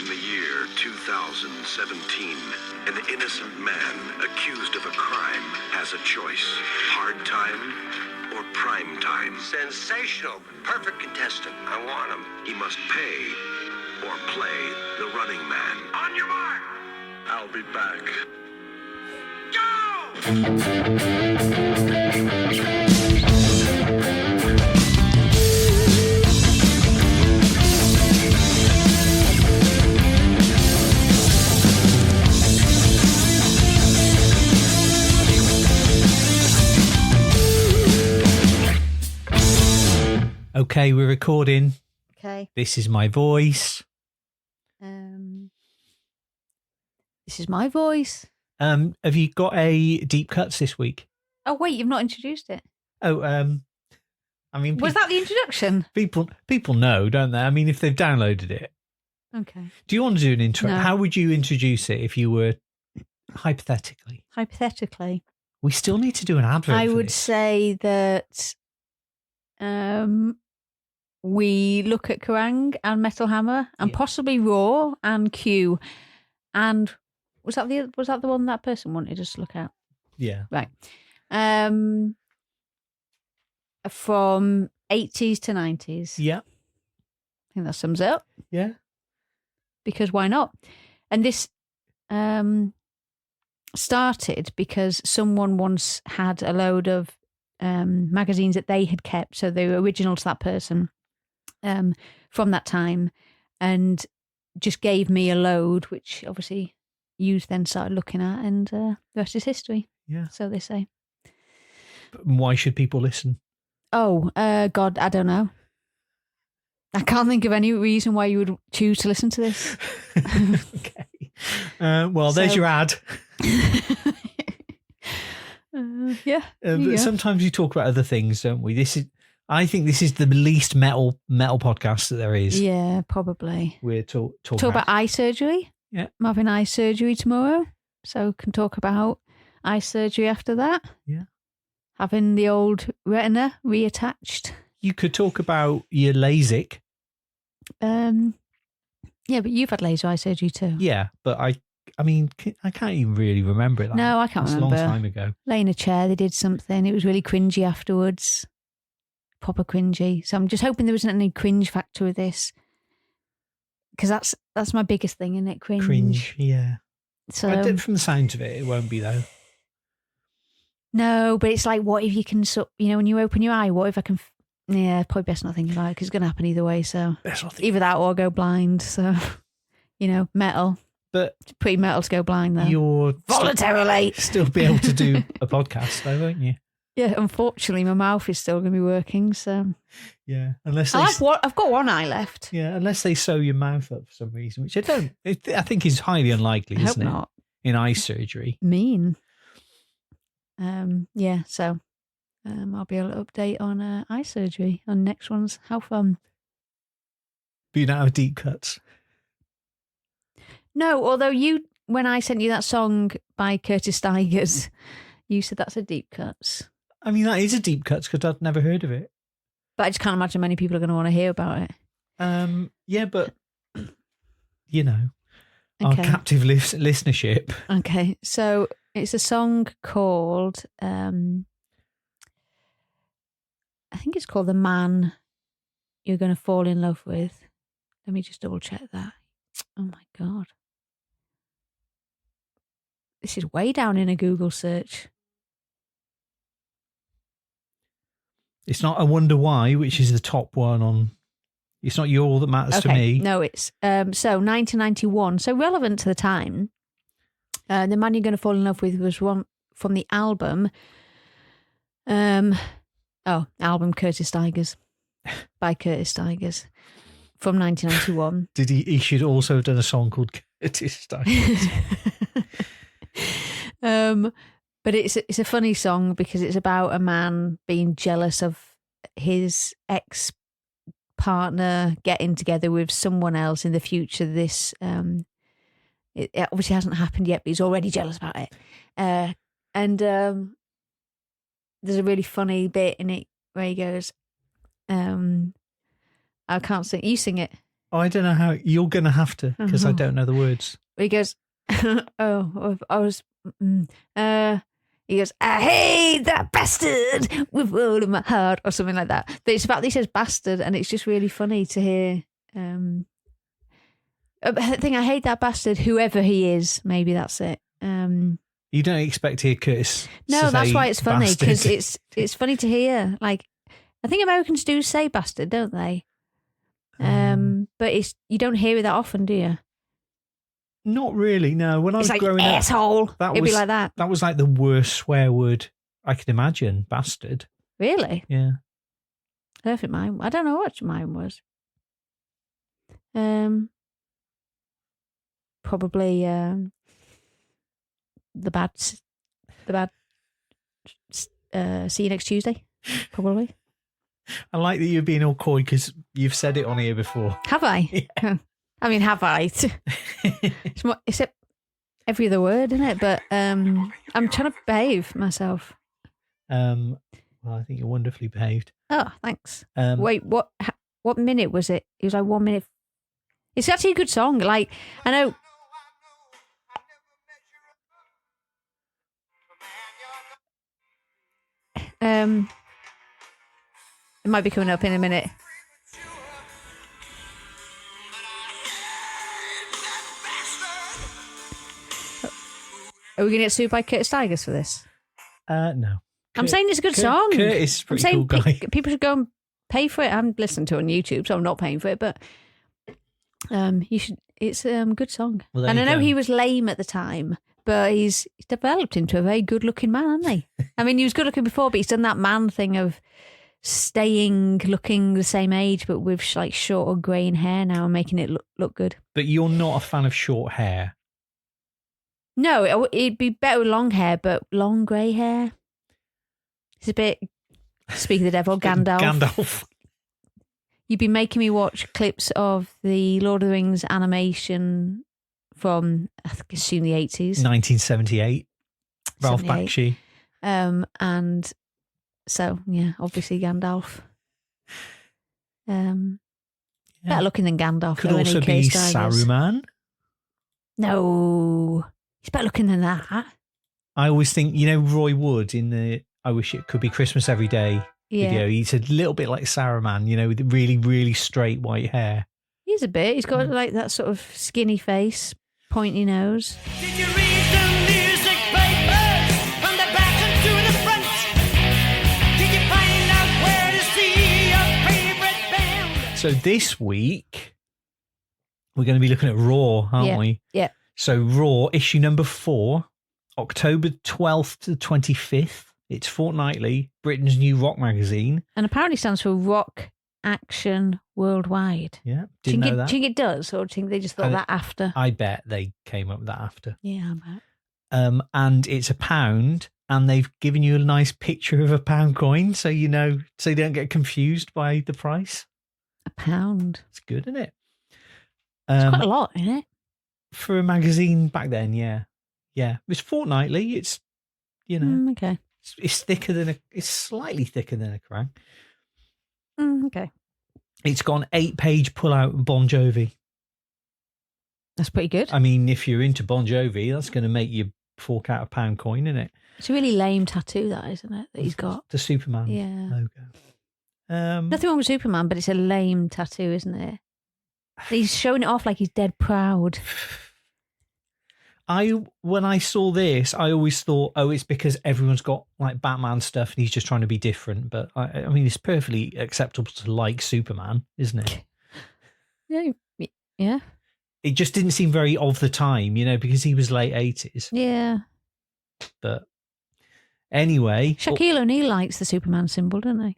In the year 2017, an innocent man accused of a crime has a choice. Hard time or prime time. Sensational. Perfect contestant. I want him. He must pay or play the running man. On your mark. I'll be back. Okay, we're recording. Okay. This is my voice. This is my voice. Have you got a deep cuts this week? Oh wait, you've not introduced it. Oh, I mean, Was that the introduction? People know, don't they? I mean, if they've downloaded it. Okay. Do you want to do an intro? No. How would you introduce it if you were hypothetically? Hypothetically, We still need to do an advert. I for would this. say that we look at Kerrang and Metal Hammer and Yeah. possibly Raw and Q. And was that the one that person wanted us to look at? Yeah. Right. From 80s to 90s. Yeah. I think that sums it up. Yeah. Because why not? And this started because someone once had a load of magazines that they had kept, so they were original to that person from that time, and just gave me a load, which obviously you then started looking at, and the rest is history. Yeah. So they say. But why should people listen? Oh, God, I don't know. I can't think of any reason why you would choose to listen to this. Okay. Well, there's So- your ad. Yeah. there you But go. sometimes we talk about other things, don't we? I think this is the least metal podcast that there is. Yeah, probably. We're talking Talk about eye surgery. Yeah. I'm having eye surgery tomorrow, so can talk about eye surgery after that. Yeah. Having the old retina reattached. You could talk about your LASIK. Yeah, but you've had laser eye surgery too. Yeah, but I mean, I can't even really remember it. No, I can't It's remember. a long time ago. Lay in a chair, they did something. It was really cringy afterwards. Proper cringy. So I'm just hoping there isn't any cringe factor with this. Because that's my biggest thing, isn't it? Cringe, yeah. So From the sound of it won't be though. no, but it's like, what if you can, when you open your eye, what if I can, yeah, probably best not think about it because it's going to happen either way. So Best not think. either that or go blind. So, metal. But It's pretty metal to go blind though. you'll Voluntarily. still be able to do a podcast though, won't you? Yeah, unfortunately, my mouth is still going to be working. So Yeah, unless they, I've got one eye left. yeah, unless they sew your mouth up for some reason, which I think is highly unlikely, I hope isn't it? not. In eye surgery. Mean. Yeah, so I'll be able to update on eye surgery on next one's How Fun. But you don't have deep cuts. No, although when I sent you that song by Curtis Stigers, you said that's a deep cuts. I mean, that is a deep cuts because I'd never heard of it. But I just can't imagine many people are going to want to hear about it. Yeah, but our Okay. captive listenership. Okay, so it's a song called, I think it's called The Man You're Going to Fall in Love With. Let me just double check that. Oh my God. This is way down in a Google search. It's not I Wonder Why, which is the top one on. It's not You're All That Matters to Me. No, it's so 1991. So relevant to the time. The Man You're Going to Fall in Love With was one from the album. Album Curtis Stigers by Curtis Stigers from 1991. He should also have done a song called Curtis Stigers. But it's a funny song because it's about a man being jealous of his ex partner getting together with someone else in the future. This it obviously hasn't happened yet, but he's already jealous about it. And there's a really funny bit in it where he goes, I can't sing. You sing it. Oh, I don't know how. You're going to have to, because I don't know the words. He goes, oh, I was, he goes, I hate that bastard with all of my heart, or something like that. But it's about, he says bastard, and it's just really funny to hear. I think I hate that bastard, whoever he is. Maybe that's it. You don't expect to hear Curtis. No, that's why it's funny, because bastard. it's funny to hear. Like, I think Americans do say bastard, don't they? But you don't hear it that often, do you? Not really, no. When I was It's like, growing asshole. up, It'd be like that. That was like the worst swear word I could imagine. Bastard. Really? Yeah. I don't think mine. I don't know what mine was. Probably the bad. See you next Tuesday. Probably. I like that you're being all coy because you've said it on here before. Have I? Yeah. I mean, have I? It's every other word, isn't it? But I'm trying to behave myself. Well, I think you're wonderfully behaved. Oh, thanks. Wait, what minute was it? It was like 1 minute. It's actually a good song. Like, I know. It might be coming up in a minute. Are we going to get sued by Curtis Tigers for this? No. I'm saying it's a good song. Curtis is a pretty cool guy. People should go and pay for it. I haven't listened to it on YouTube, so I'm not paying for it. But you should. It's a good song. Well, and I know he was lame at the time, but he's developed into a very good-looking man, hasn't he? I mean, he was good-looking before, but he's done that man thing of staying looking the same age, but with like shorter greying hair now and making it look good. But you're not a fan of short hair. No, it'd be better with long hair, but long grey hair. It's a bit, speak of the devil, Gandalf. You'd be making me watch clips of the Lord of the Rings animation from, I assume, the 80s. 1978. Ralph 78. Bakshi. And so, yeah, obviously Gandalf. Better looking than Gandalf. Could also be Saruman. No. He's better looking than that. I always think, Roy Wood in the I Wish It Could Be Christmas Every Day video. He's a little bit like Saruman, with really, really straight white hair. He's a bit. He's got like that sort of skinny face, pointy nose. Did you read the music papers from the back and to the front? Did you find out where to see your favorite band? So this week, we're going to be looking at Raw, aren't we? Yeah. So Raw, issue number 4, October 12th to the 25th. It's fortnightly, Britain's new rock magazine. And apparently stands for Rock Action Worldwide. Yeah, didn't know that. Do you think it does, or do you think they just thought that after? I bet they came up with that after. Yeah, I bet. And it's £1, and they've given you a nice picture of a pound coin, so you don't get confused by the price. £1. It's good, isn't it? It's quite a lot, isn't it? For a magazine back then, yeah. Yeah. It's fortnightly. It's, okay. It's slightly thicker than a Kerrang. Okay. It's got an 8-page pull-out of Bon Jovi. That's pretty good. I mean, if you're into Bon Jovi, that's going to make you fork out a pound coin, isn't it? It's a really lame tattoo, that, isn't it, that he's got? The Superman logo. Nothing wrong with Superman, but it's a lame tattoo, isn't it? He's showing it off like he's dead proud. When I saw this, I always thought, it's because everyone's got like Batman stuff and he's just trying to be different. But I mean, it's perfectly acceptable to like Superman, isn't it? Yeah. It just didn't seem very of the time, because he was late 80s. Yeah. But anyway. Shaquille O'Neal likes the Superman symbol, doesn't he?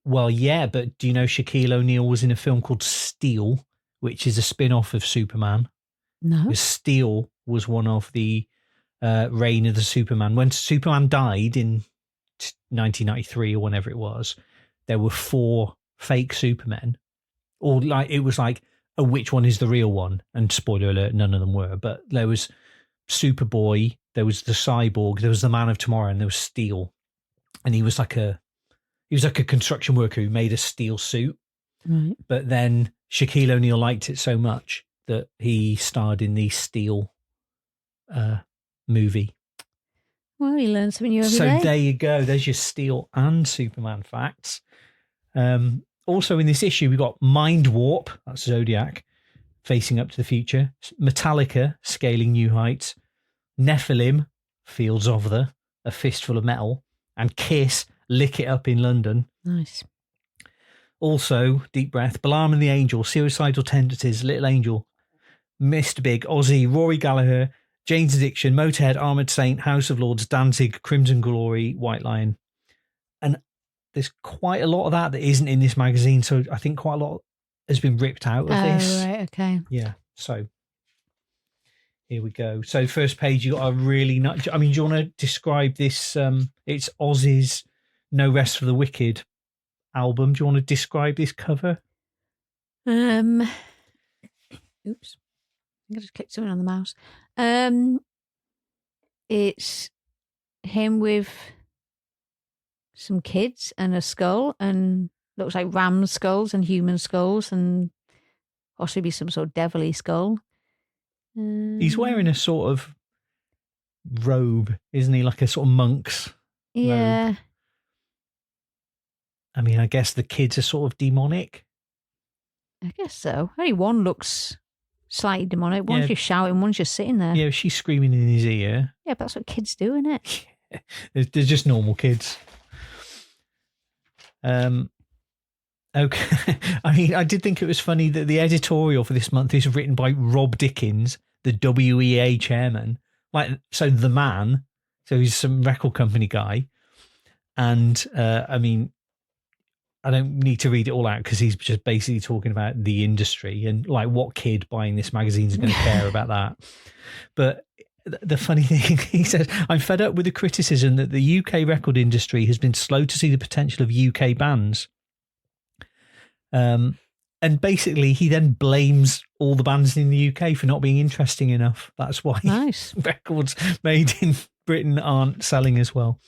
Well, yeah, but do you know Shaquille O'Neal was in a film called Steel, which is a spin-off of Superman? No. Because Steel was one of the reign of the Superman. When Superman died in 1993 or whenever it was, there were 4 fake Supermen. Or it was like, which one is the real one? And spoiler alert, none of them were. But there was Superboy, there was the Cyborg, there was the Man of Tomorrow, and there was Steel. And he was like a construction worker who made a steel suit. Right. But then Shaquille O'Neal liked it so much that he starred in the Steel movie. Well, you learn something new every So day. there you go. There's your Steel and Superman facts. Also in this issue, we've got Mind Warp, that's Zodiac, facing up to the future. Metallica, scaling new heights. Nephilim, Fields of the, a fistful of metal. And Kiss, Lick It Up in London. Nice. Also, Deep Breath, Balaam and the Angel, Suicidal Tendencies, Little Angel, Mr. Big, Ozzy, Rory Gallagher, Jane's Addiction, Motorhead, Armored Saint, House of Lords, Danzig, Crimson Glory, White Lion. And there's quite a lot of that isn't in this magazine, so I think quite a lot has been ripped out of this. Right, okay. Yeah, so here we go. So first page, you got a really do you want to describe this? It's Ozzy's No Rest for the Wicked album. Do you want to describe this cover? Oops. I think I just clicked something on the mouse. It's him with some kids and a skull, and looks like ram skulls and human skulls, and possibly some sort of devilly skull. He's wearing a sort of robe, isn't he? Like a sort of monk's Yeah. robe. I mean, I guess the kids are sort of demonic. I guess so. Only one looks slightly demonic. One's just shouting, one's just sitting there. Yeah, she's screaming in his ear. Yeah, but that's what kids do, isn't it? They're just normal kids. Okay. I mean, I did think it was funny that the editorial for this month is written by Rob Dickens, the WEA chairman. Like, so the man, so he's some record company guy. And, I mean, I don't need to read it all out because he's just basically talking about the industry and like what kid buying this magazine is going to care about that. But the funny thing, he says, I'm fed up with the criticism that the UK record industry has been slow to see the potential of UK bands. And basically he then blames all the bands in the UK for not being interesting enough. That's why Nice. records made in Britain aren't selling as well.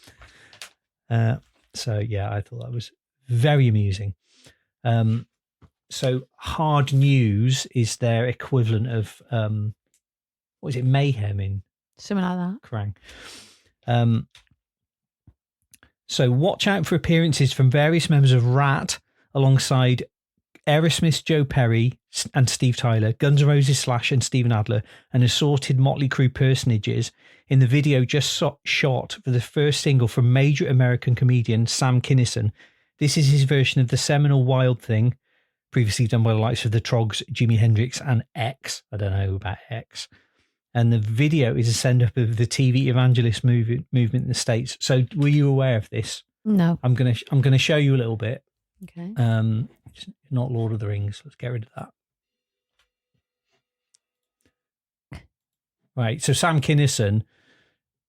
So yeah, I thought that was very amusing. So Hard News is their equivalent of what is it, Mayhem in Something like that. Kerrang. So watch out for appearances from various members of Rat alongside Aerosmith's Joe Perry and Steve Tyler, Guns N' Roses Slash and Steven Adler, and assorted Motley Crue personages in the video just shot for the first single from major American comedian Sam Kinison. This is his version of the seminal Wild Thing, previously done by the likes of the Trogs, Jimi Hendrix, and X. I don't know about X. And the video is a send-up of the TV evangelist movement in the States. So were you aware of this? No. I'm gonna show you a little bit. Okay. It's not Lord of the Rings. Let's get rid of that. Right. So Sam Kinison,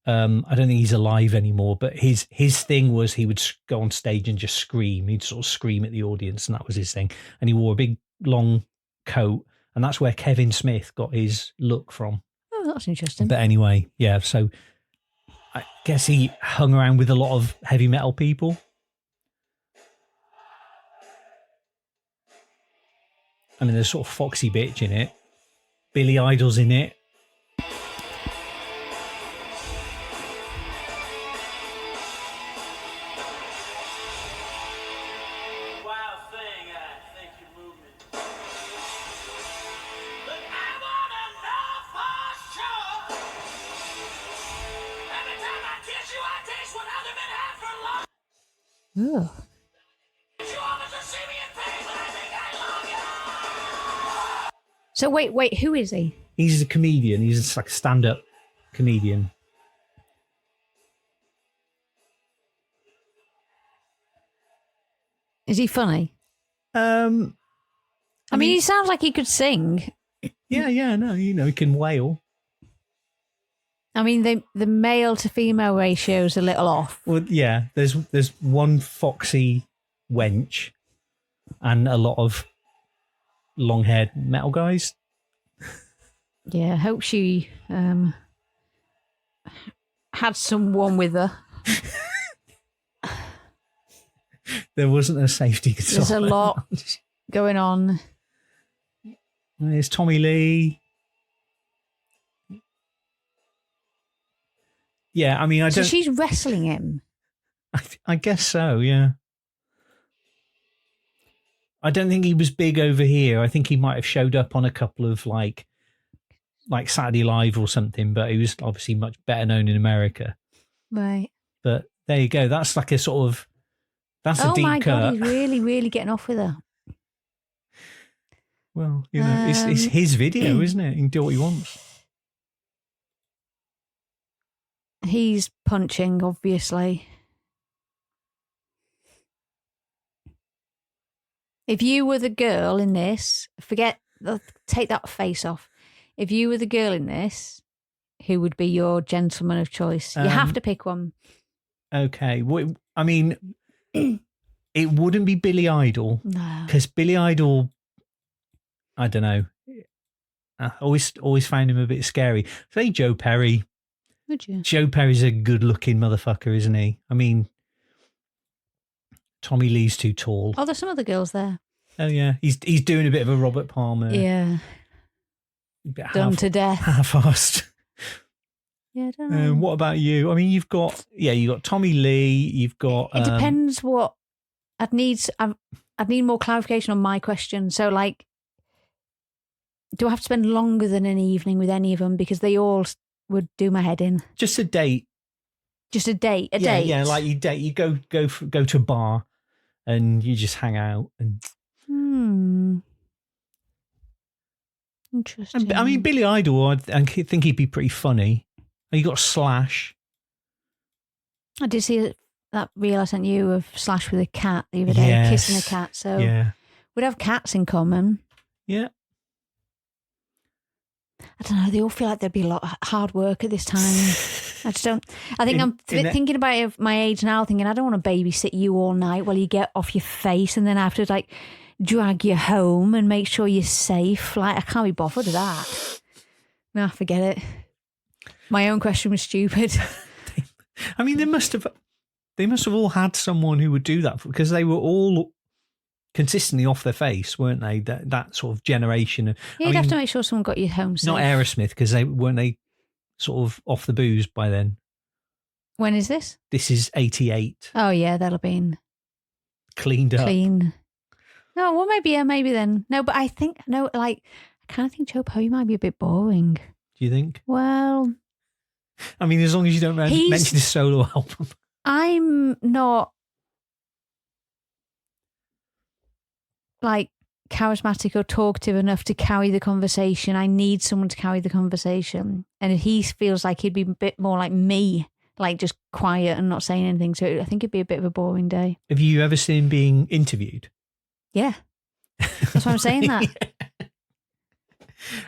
I don't think he's alive anymore, but his thing was he would go on stage and just scream. He'd sort of scream at the audience, and that was his thing. And he wore a big long coat, and that's where Kevin Smith got his look from. Oh, that's interesting. But anyway, yeah. So I guess he hung around with a lot of heavy metal people. I mean, there's sort of Foxy Bitch in it. Billy Idol's in it. Wild thing, I think you move me. But I wanna know for sure. Every time I kiss you, I taste what other men have for lunch. Ugh. You always just see me in pain, but I think I love you. So wait, who is he? He's a comedian. He's just like a stand-up comedian. Is he funny? I mean, he sounds like he could sing. Yeah, no, he can wail. I mean, the male to female ratio is a little off. Well, yeah, there's one foxy wench and a lot of long-haired metal guys. Yeah, I hope she had someone with her. There wasn't a safety consultant. There's a lot going on There's Tommy Lee. Yeah, I mean, I So don't. she's wrestling him. I guess so. Yeah. I don't think he was big over here. I think he might have showed up on a couple of like Saturday Live or something, but he was obviously much better known in America. Right. But there you go. That's like a sort of that's a Oh deep my cut. God, he's really, really getting off with her. Well, you know, it's his video, isn't it? He can do what he wants. He's punching, obviously. If you were the girl in this, take that face off. If you were the girl in this, who would be your gentleman of choice? You have to pick one. Okay. I mean, it wouldn't be Billy Idol. No. Because Billy Idol, I don't know. I always found him a bit scary. Say Joe Perry. Would you? Joe Perry's a good-looking motherfucker, isn't he? I mean, Tommy Lee's too tall. Oh, there's some other girls there. Oh yeah, he's doing a bit of a Robert Palmer. Yeah. Done to death. Half-assed. Yeah, I don't know. What about you? I mean, you got Tommy Lee. You've got. It depends what I'd need more clarification on my question. So, like, do I have to spend longer than an evening with any of them because they all would do my head in? Just a date. Just a date. A date. Yeah, like you date. You go to a bar, and you just hang out and. Interesting. I mean, Billy Idol. I think he'd be pretty funny. You got Slash. I did see that reel I sent you of Slash with a cat the other day, Yes. kissing a cat. So we'd have cats in common. Yeah. I don't know. They all feel like there'd be a lot of hard work at this time. I just don't. I think I'm thinking about it of my age now, thinking I don't want to babysit you all night while you get off your face and then I have to like drag you home and make sure you're safe. Like I can't be bothered with that. No, forget it. My own question was stupid. I mean, they must have all had someone who would do that because they were all consistently off their face, weren't they? That sort of generation. Yeah, you'd have to make sure someone got you home safe. Not Aerosmith because they sort of off the booze by then. When is this? This is 88. Oh yeah, that'll have been Cleaned up. clean. No, well maybe then. No, but I kind of think Joe Perry might be a bit boring. Do you think? Well, I mean, as long as you don't mention his solo album. I'm not like charismatic or talkative enough to carry the conversation. I need someone to carry the conversation. And if he feels like he'd be a bit more like me, like just quiet and not saying anything. So I think it'd be a bit of a boring day. Have you ever seen him being interviewed? Yeah. That's why I'm saying that.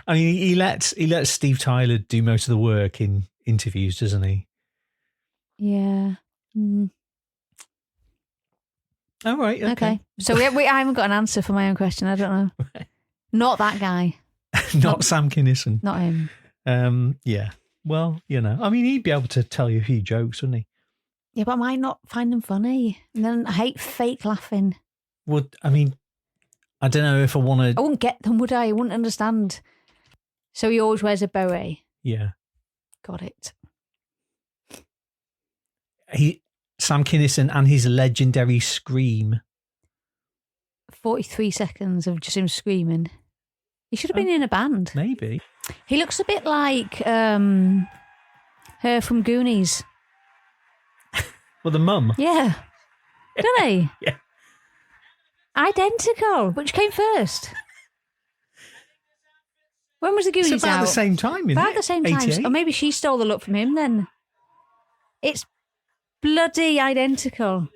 I mean, he lets Steve Tyler do most of the work in interviews, doesn't he? Yeah. Mm. Oh, right. Okay. So I haven't got an answer for my own question. I don't know. Right. Not that guy. Not Sam Kinison. Not him. Yeah. Well, you know, I mean, he'd be able to tell you a few jokes, wouldn't he? Yeah, but I might not find them funny. And then I hate fake laughing. I mean, I don't know if I want I to. wouldn't get them, would I? I wouldn't understand. So he always wears a beret. Yeah. Got it. Sam Kinison and his legendary scream. 43 seconds of just him screaming. He should have been in a band. Maybe. He looks a bit like her from Goonies. Well, the mum. Yeah. Don't he? Yeah. Identical. Which came first? When was the Goonies It's about out? the same time, isn't About it? the same time. 88? Or maybe she stole the look from him then. It's bloody identical.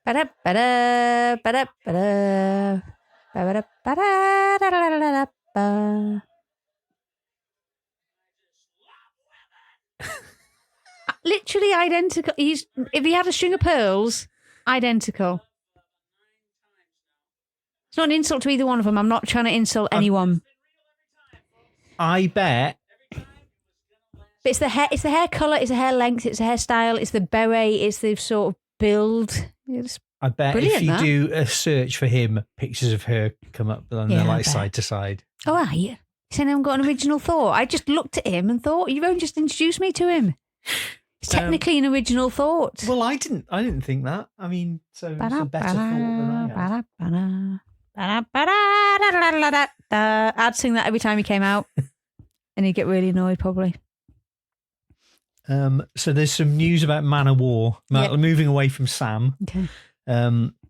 Ba-da-ba-da, ba-da-ba-da, ba-da-ba-da-da-da-da-da-da. Literally identical. If he had a string of pearls, identical. It's not an insult to either one of them. I'm not trying to insult anyone. I bet. But it's the hair colour, it's the hair length, it's the hairstyle, it's the beret, it's the sort of build. It's I bet Brilliant, if you that. do a search for him, pictures of her come up and Yeah, they're I like bet. side to side. Oh, are you? Saying I haven't got an original thought. I just looked at him and thought, you've only just introduced me to him. It's technically an original thought. Well, I didn't think that. I mean, so it's a better thought than I had. I'd sing that every time he came out, and he'd get really annoyed probably. So there's some news about Manowar. Yep. Moving away from Sam. Okay.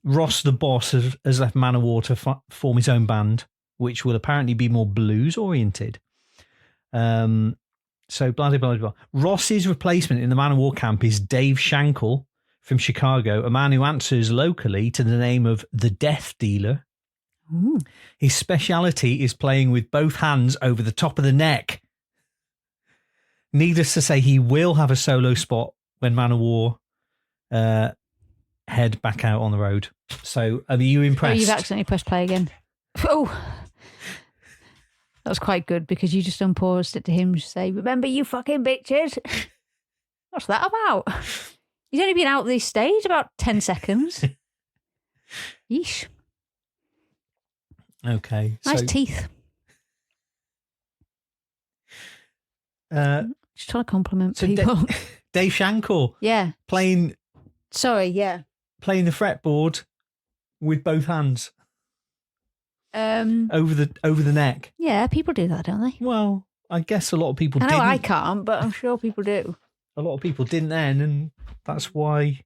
Ross, the boss, has left Manowar to form his own band, which will apparently be more blues oriented. So blah, blah, blah, blah. Ross's replacement in the Manowar camp is Dave Shankle from Chicago, a man who answers locally to the name of the Death Dealer. Ooh. His speciality is playing with both hands over the top of the neck. Needless to say, he will have a solo spot when Manowar head back out on the road. So, are you Oh, impressed? you've accidentally pressed play again. Oh, that was quite good because you just unpaused it to him to say, "Remember, you fucking bitches." What's that about? He's only been out this stage about 10 seconds. Yeesh. Okay. Nice so, teeth. uh, Just trying to compliment so people. Dave Shankle Yeah. playing Sorry, yeah. the fretboard with both hands over the neck. Yeah, people do that, don't they? Well, I guess a lot of people I know didn't. I can't, but I'm sure people do. A lot of people didn't then, and that's why,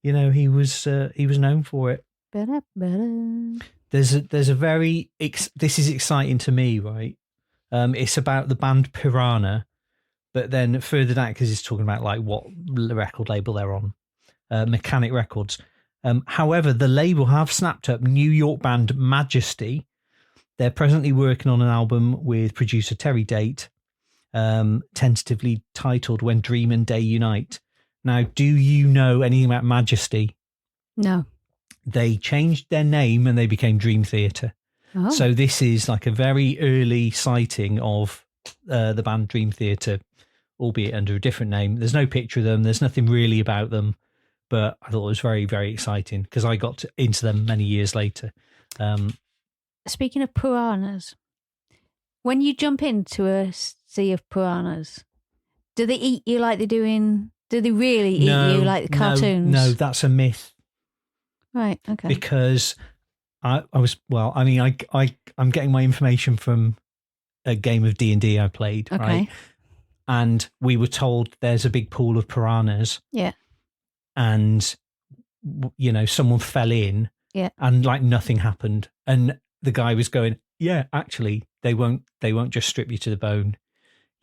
he was known for it. There's a very this is exciting to me, right? It's about the band Piranha, but then further down, because it's talking about like what record label they're on, Mechanic Records. However, the label have snapped up New York band Majesty. They're presently working on an album with producer Terry Date, tentatively titled When Dream and Day Unite. Now, do you know anything about Majesty? No. They changed their name and they became Dream Theater. Oh. So this is like a very early sighting of the band Dream Theater, albeit under a different name. There's no picture of them. There's nothing really about them. But I thought it was very, very exciting because I got into them many years later. Speaking of piranhas, when you jump into a sea of piranhas, do they eat you like they're doing? Do they really eat you like the cartoons? No, that's a myth. Right. Okay. Because I'm getting my information from a game of D&D I played, Okay. right? And we were told there's a big pool of piranhas. Yeah. And someone fell in. Yeah. And like nothing happened. And the guy was going, yeah, actually, they won't just strip you to the bone,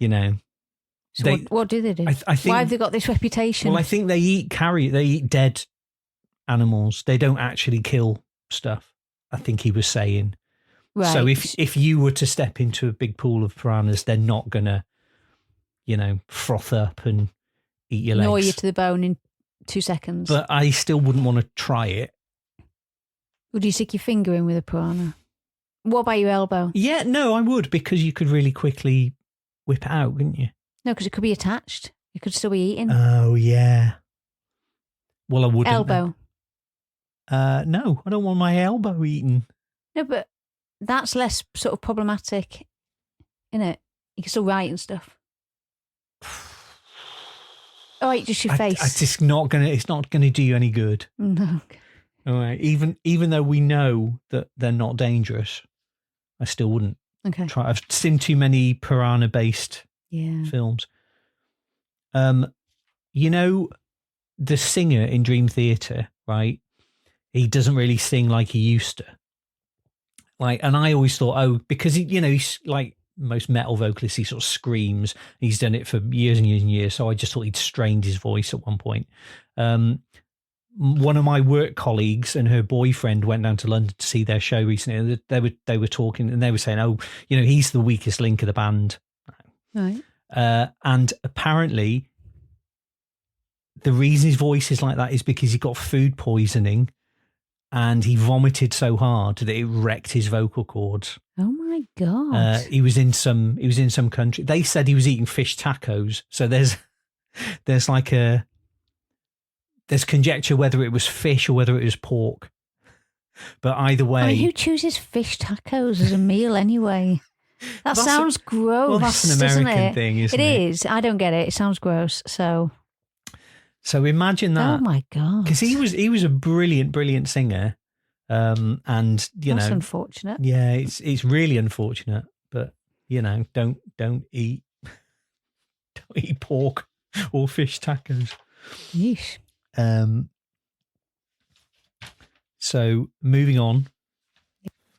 So what do they do? I think, why have they got this reputation? Well, I think they eat dead animals. They don't actually kill stuff, I think he was saying. right. So if you were to step into a big pool of piranhas, they're not gonna, froth up and eat your legs. gnaw you to the bone in 2 seconds. But I still wouldn't want to try it. Would you stick your finger in with a piranha? What about your elbow? Yeah, no, I would, because you could really quickly whip it out, couldn't you? No, because it could be attached. It could still be eating. Oh, yeah. Well, I wouldn't. Elbow. No, I don't want my elbow eaten. No, but that's less sort of problematic, isn't it? You can still write and stuff. Oh, wait, just your face. It's not gonna do you any good. No. Okay. All right. Even though we know that they're not dangerous, I still wouldn't Okay. try. I've seen too many piranha-based Yeah. films. The singer in Dream Theater, right? He doesn't really sing like he used to. Like, and I always thought, because he's like most metal vocalists, he sort of screams. He's done it for years and years and years. So I just thought he'd strained his voice at one point. One of my work colleagues and her boyfriend went down to London to see their show recently. And they were talking and they were saying, he's the weakest link of the band. Right. And apparently the reason his voice is like that is because he got food poisoning and he vomited so hard that it wrecked his vocal cords. Oh my God. He was in some country. They said he was eating fish tacos. So there's like there's conjecture whether it was fish or whether it was pork. But either way... I mean, who chooses fish tacos as a meal anyway? That sounds gross. Well, that's an American doesn't it? thing, isn't it? It is. I don't get it. It sounds gross. So imagine that. Oh my God. Because he was a brilliant singer. And That's unfortunate. Yeah, it's really unfortunate. But don't eat pork or fish tacos. Yeesh. So moving on,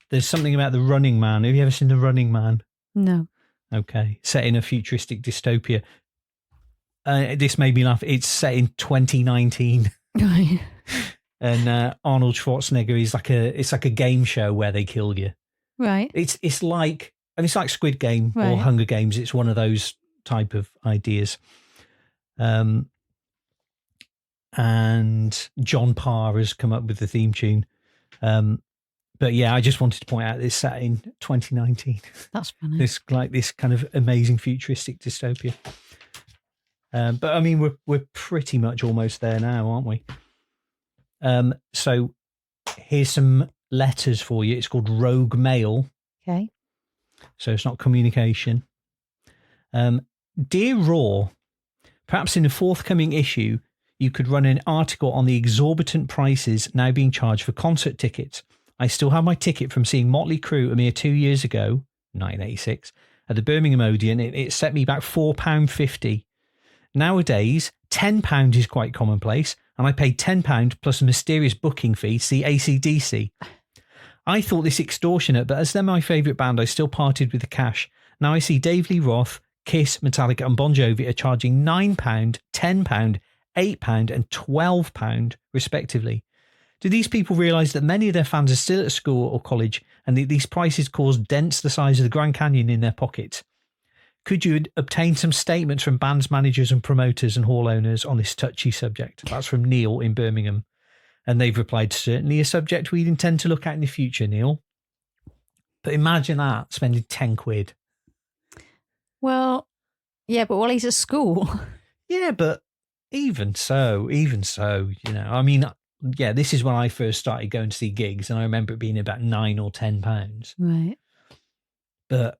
there's something about the Running Man. Have you ever seen the Running Man? No. Okay, set in a futuristic dystopia. This made me laugh. It's set in 2019, Right. and Arnold Schwarzenegger is it's like a game show where they kill you. Right. It's like Squid Game or Right. Hunger Games. It's one of those type of ideas. And John Parr has come up with the theme tune. But yeah, I just wanted to point out this set in 2019. That's funny. This kind of amazing futuristic dystopia. But I mean, we're pretty much almost there now, aren't we? So here's some letters for you. It's called Rogue Mail. Okay. So it's not communication. Dear Raw, perhaps in a forthcoming issue, you could run an article on the exorbitant prices now being charged for concert tickets. I still have my ticket from seeing Motley Crue a mere 2 years ago, 1986, at the Birmingham Odeon. It set me back £4.50. Nowadays, £10 is quite commonplace, and I paid £10 plus a mysterious booking fee to see AC/DC. I thought this extortionate, but as they're my favourite band, I still parted with the cash. Now I see Dave Lee Roth, Kiss, Metallica and Bon Jovi are charging £9, £10, £8 and £12 respectively. Do these people realise that many of their fans are still at school or college and that these prices cause dents the size of the Grand Canyon in their pockets? Could you obtain some statements from bands, managers and promoters and hall owners on this touchy subject? That's from Neil in Birmingham. And they've replied, certainly a subject we'd intend to look at in the future, Neil. But imagine that, spending £10. Well, yeah, but while he's at school. Yeah, but even so, I mean, yeah, this is when I first started going to see gigs, and I remember it being about £9 or £10. Right. But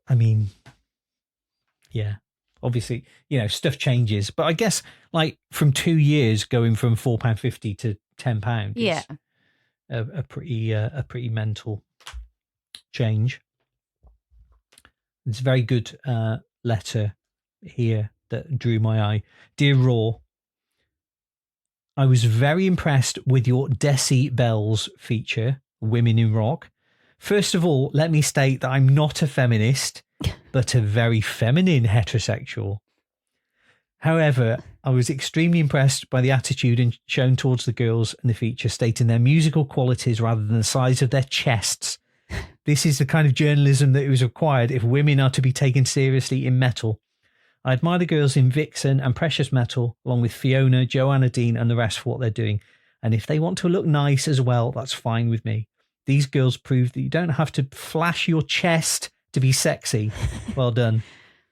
I mean, yeah, obviously, stuff changes. But I guess like from 2 years going from £4.50 to £10, Yeah. is a pretty mental change. It's a very good letter here that drew my eye. Dear Raw, I was very impressed with your Decibels feature, Women in Rock. First of all, let me state that I'm not a feminist, but a very feminine heterosexual. However, I was extremely impressed by the attitude shown towards the girls in the feature, stating their musical qualities rather than the size of their chests. This is the kind of journalism that is required if women are to be taken seriously in metal. I admire the girls in Vixen and Precious Metal, along with Fiona, Joanna Dean and the rest for what they're doing. And if they want to look nice as well, that's fine with me. These girls prove that you don't have to flash your chest to be sexy. Well done.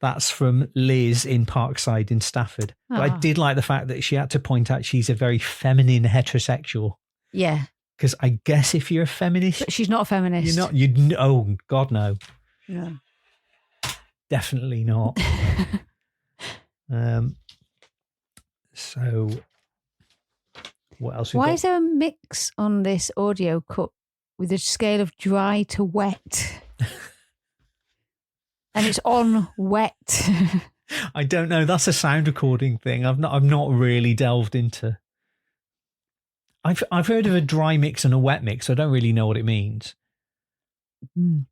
That's from Liz in Parkside in Stafford. But I did like the fact that she had to point out she's a very feminine heterosexual. Yeah. Because I guess if you're a feminist... But she's not a feminist. You're not... Oh, God, no. No. Definitely not. So what else? Why is there a mix on this audio cut with a scale of dry to wet? And it's on wet. I don't know. That's a sound recording thing. I've not really delved into. I've heard of a dry mix and a wet mix. I don't really know what it means.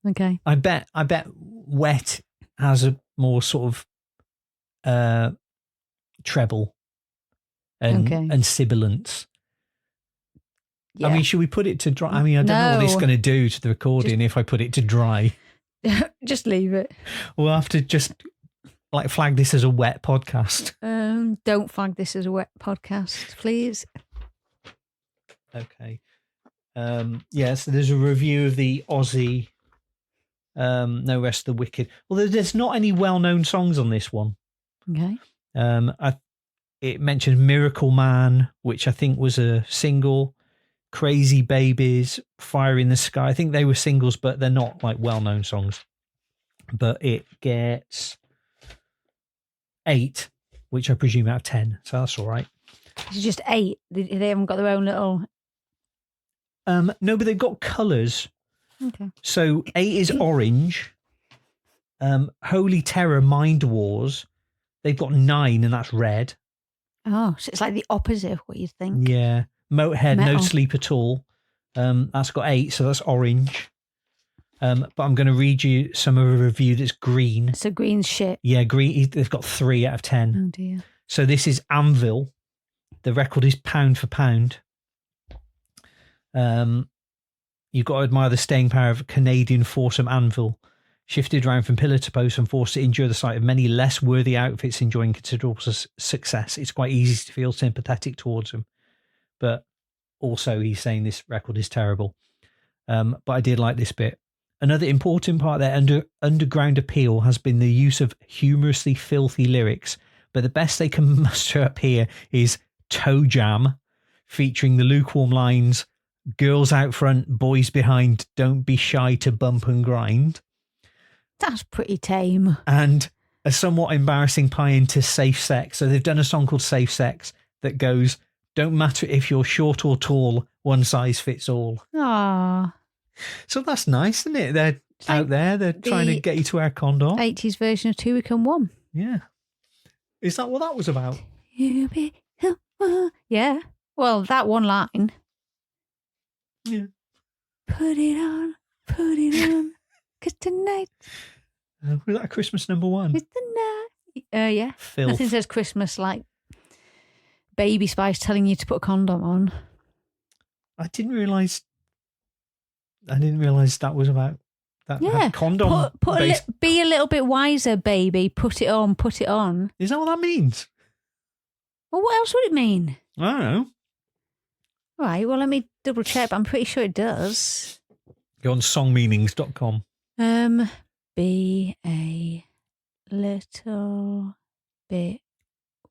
Okay. I bet wet has a more sort of treble and sibilance. Yeah. I mean, should we put it to dry? I mean, I don't know what it's going to do to the recording if I put it to dry. Just leave it. We'll have to just flag this as a wet podcast. Don't flag this as a wet podcast, please. Okay. So there's a review of the Aussie No Rest of the Wicked. Well, there's not any well-known songs on this one. Okay. it mentions Miracle Man, which I think was a single. Crazy Babies, Fire in the Sky. I think they were singles, but they're not like well-known songs. But it gets 8, which I presume out of 10. So that's all right. It's just 8. They haven't got their own little. No, but they've got colours. Okay. So 8 is orange. Holy Terror, Mind Wars. They've got 9, and that's red. Oh, so it's like the opposite of what you'd think. Yeah. Motorhead, No Metal. Sleep at All. That's got 8, so that's orange. But I'm going to read you some of a review that's green. So green's shit. Yeah, green. They've got 3 out of 10. Oh dear. So this is Anvil. The record is pound for pound. You've got to admire the staying power of Canadian foursome Anvil. Shifted around from pillar to post and forced to endure the sight of many less worthy outfits enjoying considerable success. It's quite easy to feel sympathetic towards them. But also he's saying this record is terrible. But I did like this bit. Another important part of their underground appeal has been the use of humorously filthy lyrics. But the best they can muster up here is Toe Jam, featuring the lukewarm lines, girls out front, boys behind, don't be shy to bump and grind. That's pretty tame. And a somewhat embarrassing pie into Safe Sex. So they've done a song called Safe Sex that goes, don't matter if you're short or tall, one size fits all. Ah, So that's nice, isn't it? They're like out there. They're trying to get you to wear a condom. 80s version of 2 Week and 1. Yeah. Is that what that was about? Yeah. Well, that one line. Yeah. Put it on, 'cause tonight Was that a Christmas number 1? is the night. Yeah. Filth. Nothing says Christmas like Baby Spice telling you to put a condom on. I didn't realise that was about that. Yeah. Had condom. Be a little bit wiser, baby. Put it on, put it on. Is that what that means? Well, what else would it mean? I don't know. All right, well, let me double check, but I'm pretty sure it does. Go on songmeanings.com. Be a little bit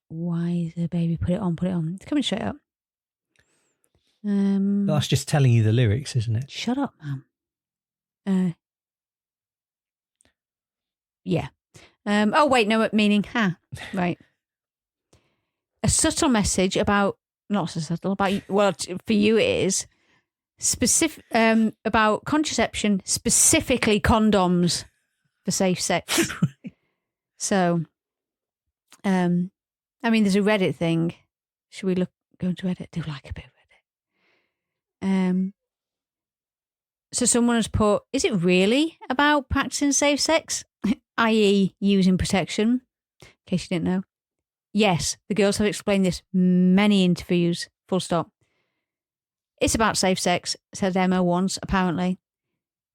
wiser, baby. Put it on, put it on. It's coming straight up. That's just telling you the lyrics, isn't it? Shut up, man. Yeah. Oh, wait, no, meaning. Right. A subtle message about, not so subtle, about, well, for you it is, specific, about contraception, specifically condoms for safe sex. So, I mean, there's a Reddit thing. Should we go into Reddit? I do like a bit of Reddit. So someone has put, is it really about practicing safe sex, i.e. using protection? In case you didn't know. Yes, the girls have explained this many interviews, full stop. It's about safe sex, said Emma once, apparently.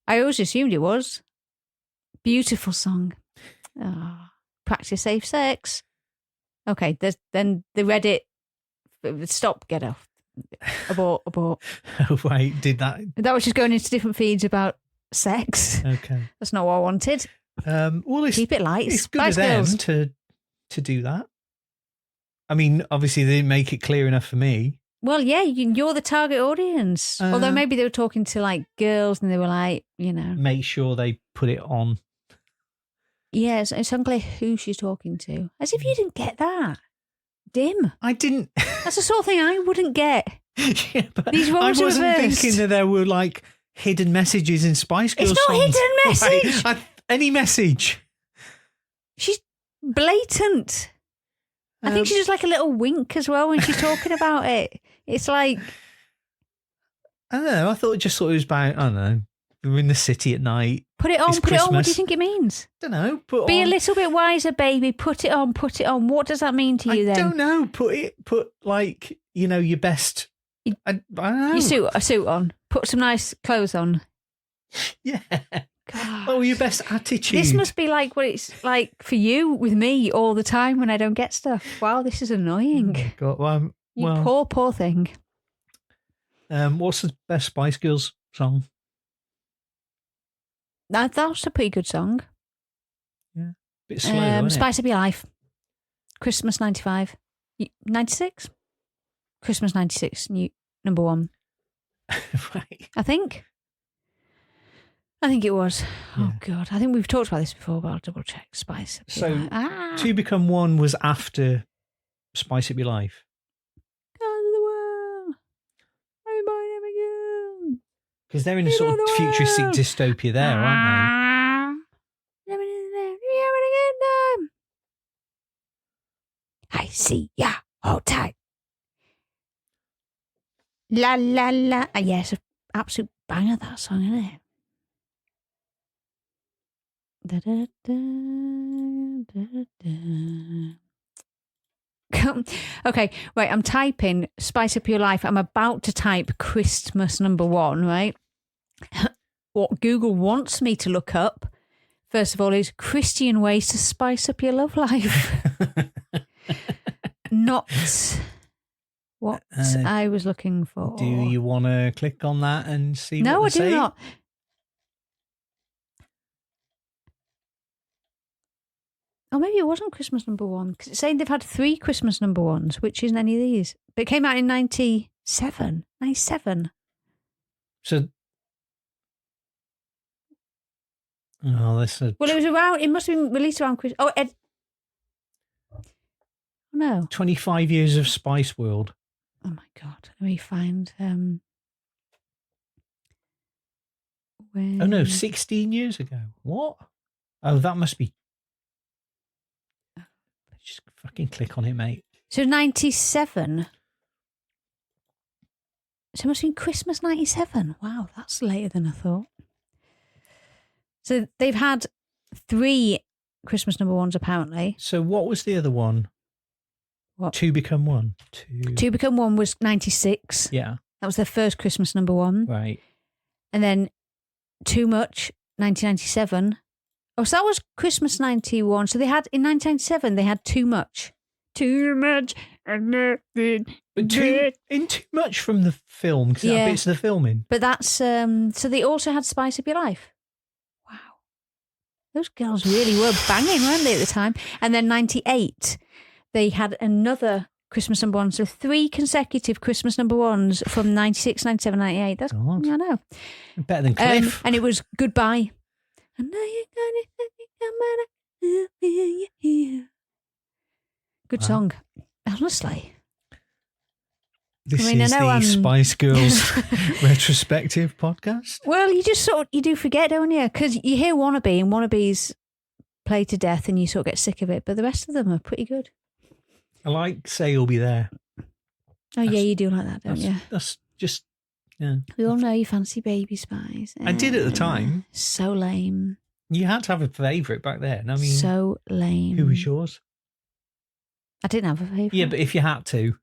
I always assumed it was. Beautiful song. Oh, practice safe sex. Okay, then the Reddit, stop, get off. Abort. Oh, wait, did that? That was just going into different feeds about sex. Okay. That's not what I wanted. Well, Keep it light. It's good Spice of them Girls. to do that. I mean, obviously they didn't make it clear enough for me. Well, yeah, you're the target audience. Although maybe they were talking to like girls and they were like, Make sure they put it on. Yeah, it's unclear who she's talking to. As if you didn't get that. Dim. I didn't. That's the sort of thing I wouldn't get. Yeah, but These I roles are wasn't reversed. thinking that there were like hidden messages in Spice Girls It's not songs. hidden message. Right? Any message. She's blatant. I think she does like a little wink as well when she's talking about it. It's like, I don't know. I thought it was about, I don't know, we're in the city at night. put it on, It's put it on. What do you Christmas. think it means? I don't know. Put Be on. a little bit wiser, baby. Put it on, put it on. What does that mean to you I then? don't know. Put like, your best. I don't know. A suit on. Put some nice clothes on. Yeah. God. Oh, your best attitude. This must be like what it's like for you with me all the time when I don't get stuff. Wow, this is annoying. Oh, God, well, You poor thing. what's the best Spice Girls song? That was a pretty good song. Bit slow, isn't it? Spice Up Your Life. Christmas 95. 96? Christmas 96, number one. Right. I think it was. Oh, God. I think we've talked about this before, but I'll double check. Spice Up Your So, Life. To Become One was after Spice Up Your Life. God of the world. Everybody never again. Because they're in a sort of futuristic dystopia there, aren't I see ya. Hold tight. La la la. Yeah, it's an absolute banger, that song, isn't it? Da, da, da, da, da. Okay, right. I'm typing Spice Up Your Life. I'm about to type Christmas number one, right? What Google wants me to look up, first of all, is Christian ways to spice up your love life. Not what I was looking for. Do you want to click on that and see No, what I they do say? not. Oh, maybe it wasn't Christmas number one, because it's saying they've had 3 Christmas number ones, which isn't any of these. But it came out in 97. 97. So, this is Well, it was around, it must have been released around Christmas. Oh, no. 25 years of Spice World. Oh, my God. Let me find... when... Oh, no, 16 years ago. What? Oh, that must be... Just fucking click on it, mate. So 97. So it must have been Christmas 97. Wow, that's later than I thought. So they've had 3 Christmas number ones, apparently. So what was the other one? What? To Become One. To Become One was 96. Yeah. That was their first Christmas number one. Right. And then Too Much, 1997. Oh, so that was Christmas 91. So they had, in 1997, they had Too Much. Too much. But too much from the film, because that bit's the filming. But that's, so they also had Spice Up Your Life. Wow. Those girls really were banging, weren't they, at the time? And then 98, they had another Christmas number one. So 3 consecutive Christmas number ones from 96, 97, 98. That's, God. I know. Better than Cliff. And it was Goodbye. I know you're gonna be here. Good song. Honestly. This I is know the Spice Girls retrospective podcast. Well, you just you do forget, don't you? Because you hear Wannabe and Wannabes play to death and you sort of get sick of it, but the rest of them are pretty good. I like Say You'll Be There. Oh, yeah, you do like that, don't you? That's just, yeah. We all know you fancy Baby Spice. I did at the time. So lame. You had to have a favourite back then. I mean, so lame. Who was yours? I didn't have a favourite. Yeah, but if you had to.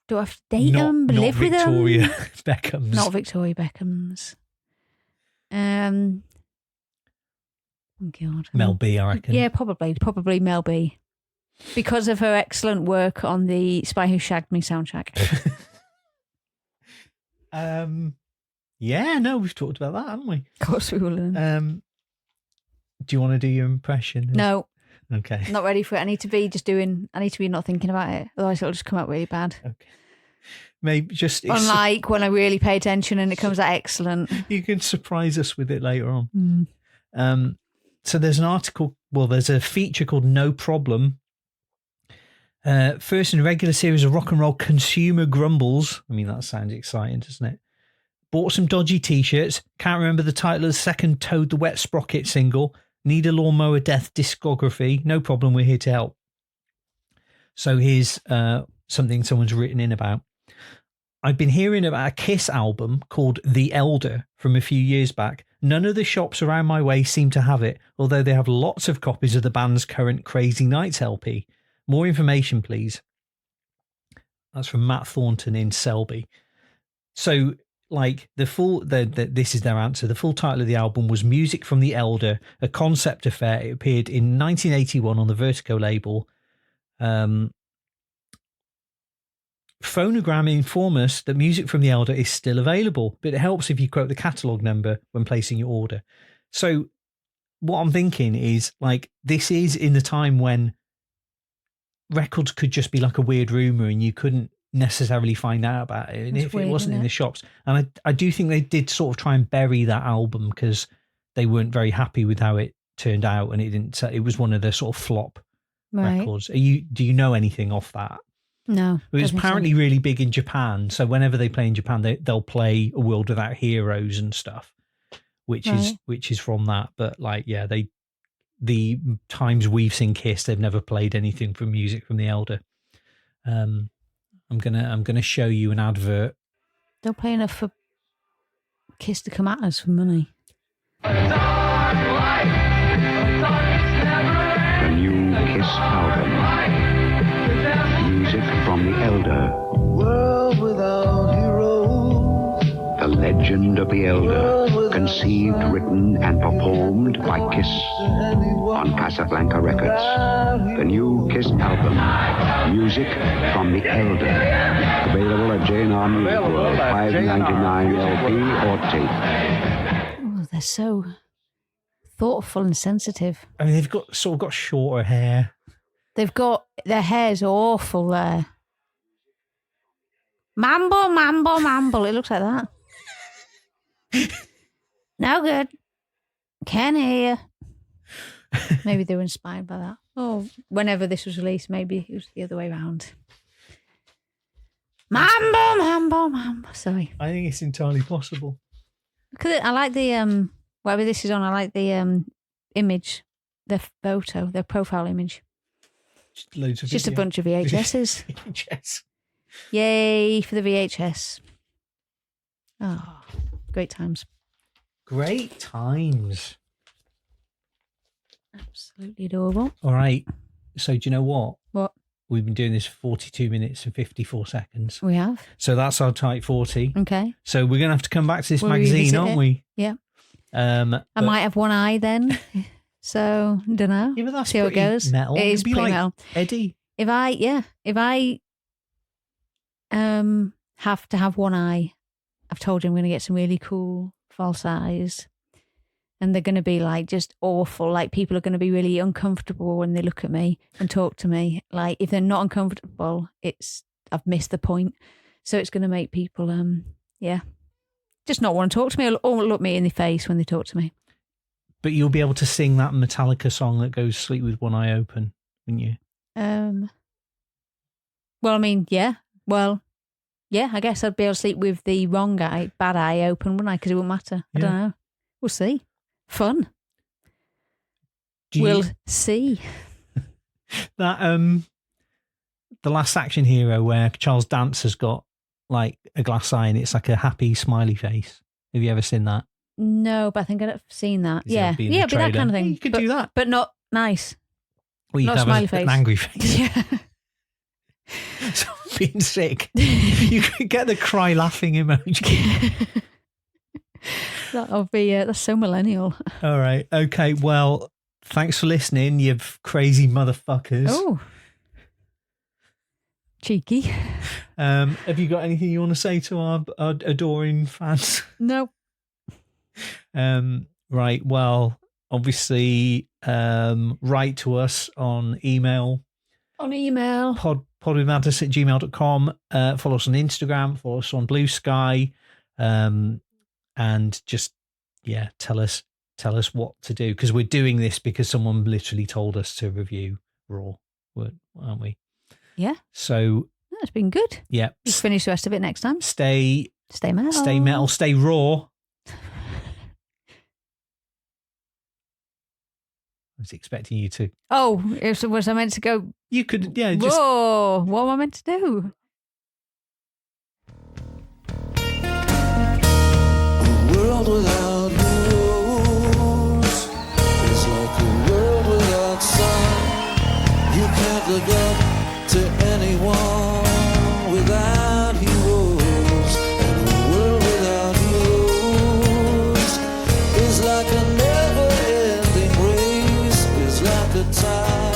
Do I have to date them, live with them? Not Victoria Beckham's. Not Victoria Beckham's. Oh, God. Mel B, I reckon. Yeah, probably Mel B. Because of her excellent work on the Spy Who Shagged Me soundtrack. Yeah, no, we've talked about that, haven't we? Of course we will. Do you want to do your impression? No. Okay. Not ready for it. I need to be not thinking about it. Otherwise it'll just come out really bad. Okay. Maybe just... Unlike when I really pay attention and it comes out excellent. You can surprise us with it later on. So there's an article, there's a feature called No Problem. First in a regular series of rock and roll consumer grumbles. I mean, that sounds exciting, doesn't it? Bought some dodgy t-shirts. Can't remember the title of the second Toad the Wet Sprocket single. Need a Lawnmower Death discography. No problem, we're here to help. So here's something someone's written in about. I've been hearing about a Kiss album called The Elder from a few years back. None of the shops around my way seem to have it, although they have lots of copies of the band's current Crazy Nights LP. More information, please. That's from Matt Thornton in Selby. So, like, this is their answer. The full title of the album was Music from the Elder, a concept affair. It appeared in 1981 on the Vertigo label. Phonogram inform us that Music from the Elder is still available, but it helps if you quote the catalogue number when placing your order. So what I'm thinking is like, this is in the time when records could just be like a weird rumor and you couldn't necessarily find out about it. And That's if weird, it wasn't isn't in it? the shops, and I do think they did sort of try and bury that album because they weren't very happy with how it turned out, and it was one of the sort of flop Right. records. Do you know anything off that? No. It was don't think so. apparently really big in Japan. So whenever they play in Japan, they'll play A World Without Heroes and stuff, which is from that. But like, yeah, the times we've seen Kiss, they've never played anything from music from the Elder. I'm gonna show you an advert. Don't pay enough for Kiss to come at us for money. The new Kiss album. Music from the Elder. World without heroes. The legend of the Elder. Conceived, written, and performed by Kiss on Casablanca Records. The new Kiss album. Music from the Elder. Available at J&R Music World. $5.99 LP or tape. Oh, they're so thoughtful and sensitive. I mean, they've got shorter hair. They've got their hair's awful there. Mamble, mamble, mamble. It looks like that. No good. Can't hear you. Maybe they were inspired by that. Oh, whenever this was released, maybe it was the other way around. Mamble, mamble, mamble. Sorry. I think it's entirely possible. Because I like the whatever this is on. I like the image, their photo, their profile image. Just loads of It's just a video. bunch of VHSs. VHS. Yay for the VHS. Oh, great times. Great times. Absolutely adorable. All right. So do you know what? What? We've been doing this for 42 minutes and 54 seconds. We have. So that's our tight 40. Okay. So we're going to have to come back to this We'll magazine, revisit aren't it. we? Yeah. I I might have one eye then. So, don't know. Yeah, but that's See how it pretty goes. metal. It is It'd be pretty like metal. Eddie. If I have to have one eye, I've told you I'm going to get some really cool false eyes. And they're going to be like just awful. Like people are going to be really uncomfortable when they look at me and talk to me. Like if they're not uncomfortable, I've missed the point. So it's going to make people, just not want to talk to me or look me in the face when they talk to me. But you'll be able to sing that Metallica song that goes "Sleep with One Eye Open," wouldn't you? Well, I mean, yeah. Well, yeah, I guess I'd be able to sleep with the wrong eye, bad eye open, wouldn't I? Because it wouldn't matter. I don't know. We'll see. Fun. We'll see. That the Last Action Hero where Charles Dance has got like a glass eye and it's like a happy smiley face. Have you ever seen that? No, but I think I've seen that. Yeah, Yeah, be in the yeah, but that trailer. kind of thing. Yeah, you could but, do that. but not nice. Well, you Not could have smiley an face. angry face. Yeah. So being sick. You could get the cry laughing emoji. That'll be that's so millennial. All right. Okay. Well, thanks for listening, you crazy motherfuckers. Oh, cheeky. Have you got anything you want to say to our adoring fans? No. Right. Well, obviously, write to us on email. On email. podwithmadness@gmail.com. Follow us on Instagram. Follow us on Blue Sky. And just, tell us what to do. Because we're doing this because someone literally told us to review Raw, aren't we? Yeah. So, That's been good. yeah. Just finish the rest of it next time. Stay metal. Stay metal. Stay raw. I was expecting you to. Oh, was I meant to go? You could, just. Whoa, what am I meant to do? A world without rules is like a world without sun. You can't look up to anyone without heroes. And a world without heroes is like a never-ending race. Is like a time